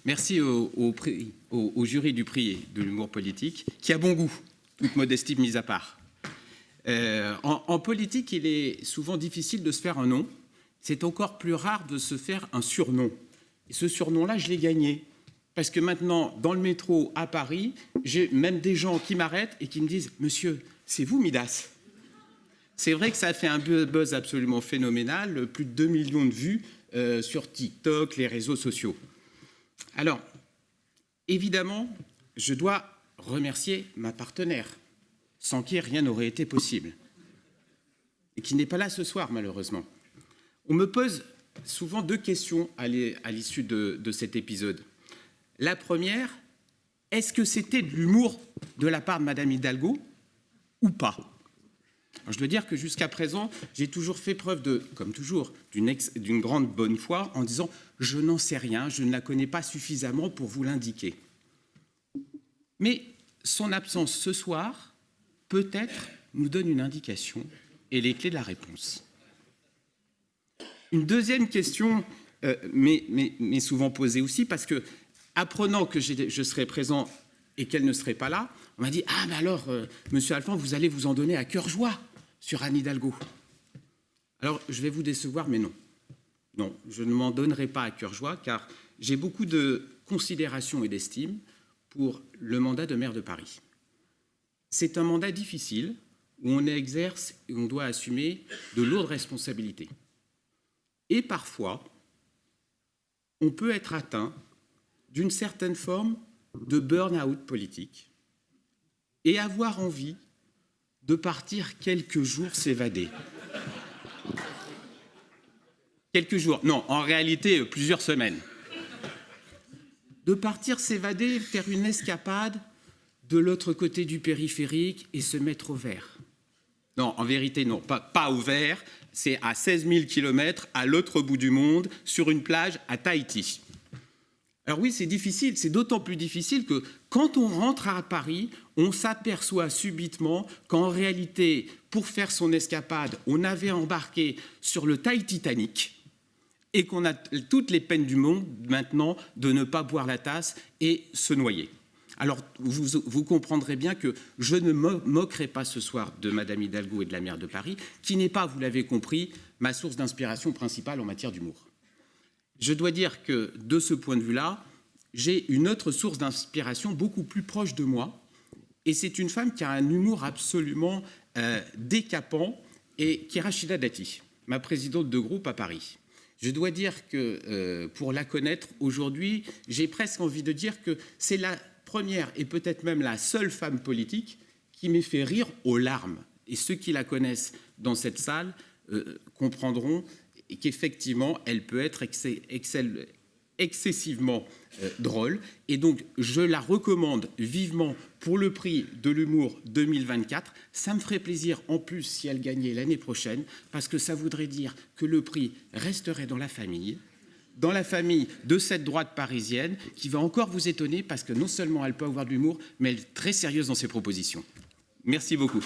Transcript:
Merci au jury du prix de l'humour politique, qui a bon goût, toute modestie mise à part. En politique, il est souvent difficile de se faire un nom. C'est encore plus rare de se faire un surnom. Et ce surnom-là, je l'ai gagné. Parce que maintenant, dans le métro à Paris, j'ai même des gens qui m'arrêtent et qui me disent « Monsieur, c'est vous Midas ?» C'est vrai que ça a fait un buzz absolument phénoménal, plus de 2 millions de vues sur TikTok, les réseaux sociaux. Alors, évidemment, je dois remercier ma partenaire, sans qui rien n'aurait été possible, et qui n'est pas là ce soir, malheureusement. On me pose souvent 2 questions à l'issue de cet épisode. La première, est-ce que c'était de l'humour de la part de Madame Hidalgo ou pas ? Alors, je dois dire que jusqu'à présent, j'ai toujours fait preuve comme toujours, d'une grande bonne foi en disant « je n'en sais rien, je ne la connais pas suffisamment pour vous l'indiquer ». Mais son absence ce soir, peut-être, nous donne une indication et les clés de la réponse. Une deuxième question m'est souvent posée aussi parce que, apprenant que je serais présent et qu'elle ne serait pas là, on m'a dit « Ah, mais alors, monsieur Alphand, vous allez vous en donner à cœur joie sur Anne Hidalgo. » Alors, je vais vous décevoir, mais non. Non, je ne m'en donnerai pas à cœur joie, car j'ai beaucoup de considération et d'estime pour le mandat de maire de Paris. C'est un mandat difficile, où on exerce et on doit assumer de lourdes responsabilités. Et parfois, on peut être atteint d'une certaine forme de burn-out politique et avoir envie de partir quelques jours s'évader. Quelques jours, non, en réalité, plusieurs semaines. De partir s'évader, faire une escapade de l'autre côté du périphérique et se mettre au vert. Non, en vérité, non, pas au vert, c'est à 16 000 km à l'autre bout du monde, sur une plage à Tahiti. Alors oui, c'est difficile, c'est d'autant plus difficile que quand on rentre à Paris, on s'aperçoit subitement qu'en réalité, pour faire son escapade, on avait embarqué sur le Titanic et qu'on a toutes les peines du monde maintenant de ne pas boire la tasse et se noyer. Alors, vous comprendrez bien que je ne me moquerai pas ce soir de Madame Hidalgo et de la maire de Paris, qui n'est pas, vous l'avez compris, ma source d'inspiration principale en matière d'humour. Je dois dire que, de ce point de vue-là, j'ai une autre source d'inspiration beaucoup plus proche de moi, et c'est une femme qui a un humour absolument décapant, et qui est Rachida Dati, ma présidente de groupe à Paris. Je dois dire que, pour la connaître aujourd'hui, j'ai presque envie de dire que c'est la première et peut-être même la seule femme politique qui m'ait fait rire aux larmes. Et ceux qui la connaissent dans cette salle comprendront qu'effectivement, elle peut être excessivement drôle. Et donc, je la recommande vivement pour le prix de l'humour 2024. Ça me ferait plaisir en plus si elle gagnait l'année prochaine, parce que ça voudrait dire que le prix resterait dans la famille de cette droite parisienne qui va encore vous étonner parce que non seulement elle peut avoir de l'humour, mais elle est très sérieuse dans ses propositions. Merci beaucoup.